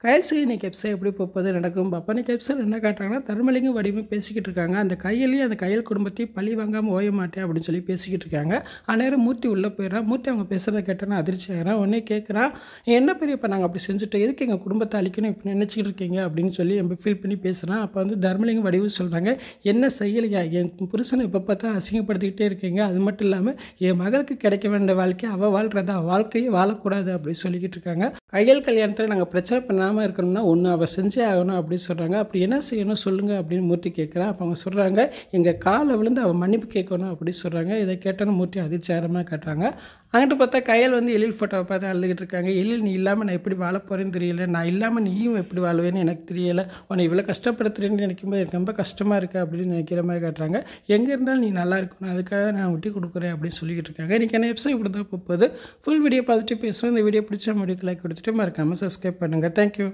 கயல் செய்ய இன்னைக்கு எபிசோட் எப்படி போப்பது நடக்கும் பாப்பா. இன்னைக்கு எபிசோட் என்ன காட்டுறாங்கன்னா, தர்மலிங்கம் வடிவும் பேசிக்கிட்டு இருக்காங்க. அந்த கையிலையும் அந்த கையல் குடும்பத்தையும் பழி வாங்காமல் ஓய மாட்டேன் அப்படின்னு சொல்லி பேசிக்கிட்டு இருக்காங்க. அந்நேரம் மூர்த்தி உள்ளே போயிடறான். மூர்த்தி அவங்க பேசுகிறத கேட்டோன்னா அதிர்ச்சி ஆகிறான். உடனே கேட்குறான், என்ன பெரியப்பா நாங்கள் அப்படி செஞ்சுட்டோம், எதுக்கு எங்கள் குடும்பத்தை அழிக்கணும் இப்படி நினச்சிக்கிட்டு இருக்கீங்க அப்படின்னு சொல்லி நம்ம ஃபீல் பண்ணி பேசுகிறான். அப்போ வந்து தர்மலிங்கம் வடிவு சொல்கிறாங்க, என்ன செய்யலையா, என் புருஷனை இப்போ பார்த்தா அசிங்கப்படுத்திக்கிட்டே இருக்கீங்க, அது மட்டும் இல்லாமல் என் மகளுக்கு கிடைக்க வேண்டிய வாழ்க்கையை அவள் வாழ்கிறதா, வாழ்க்கையை வாழக்கூடாது அப்படின்னு சொல்லிக்கிட்டு இருக்காங்க. கையல் கல்யாணத்தில் நாங்கள் பிரச்சனை பண்ணாமல் இருக்கணும்னா ஒன்று அவள் செஞ்சே ஆகணும் அப்படின்னு சொல்கிறாங்க. அப்படி என்ன செய்யணும் சொல்லுங்கள் அப்படின்னு மூர்த்தி கேட்குறான். அப்போ அவங்க சொல்கிறாங்க, எங்கள் காலை விழுந்து அவள் மன்னிப்பு கேட்கணும் அப்படின்னு சொல்கிறாங்க. இதை கேட்டோன்னு மூர்த்தி அதிர்ச்சிகரமாக காட்டுறாங்க. அங்கிட்டு பார்த்தா கையல் வந்து எழில் ஃபோட்டோவை பார்த்து அழுதுகிட்டு இருக்காங்க. எழில், நீ இல்லாமல் நான் எப்படி வாழ போகிறேன்னு தெரியல, நான் இல்லாமல் நீயும் எப்படி வாழுவேன்னு எனக்கு தெரியலை, உன்னை இவ்வளோ கஷ்டப்படுத்துறேன்னு நினைக்கும்போது எனக்கு ரொம்ப கஷ்டமாக இருக்குது அப்படின்னு நினைக்கிற மாதிரி காட்டுறாங்க. எங்கே இருந்தாலும் நீ நல்லா இருக்கணும், அதுக்காக நான் விட்டு கொடுக்குறேன் அப்படின்னு சொல்லிக்கிட்டு இருக்காங்க. இன்றைக்கி என்ன எபிசோட் இப்படி தான் போகுது. ஃபுல் வீடியோ பார்த்துட்டு பேசுவோம். இந்த வீடியோ பிடிச்ச முடிவுக்கு லைக் கொடுத்துட்டு மறக்காமல் சப்ஸ்கிரைப் பண்ணுங்கள். தேங்க்யூ.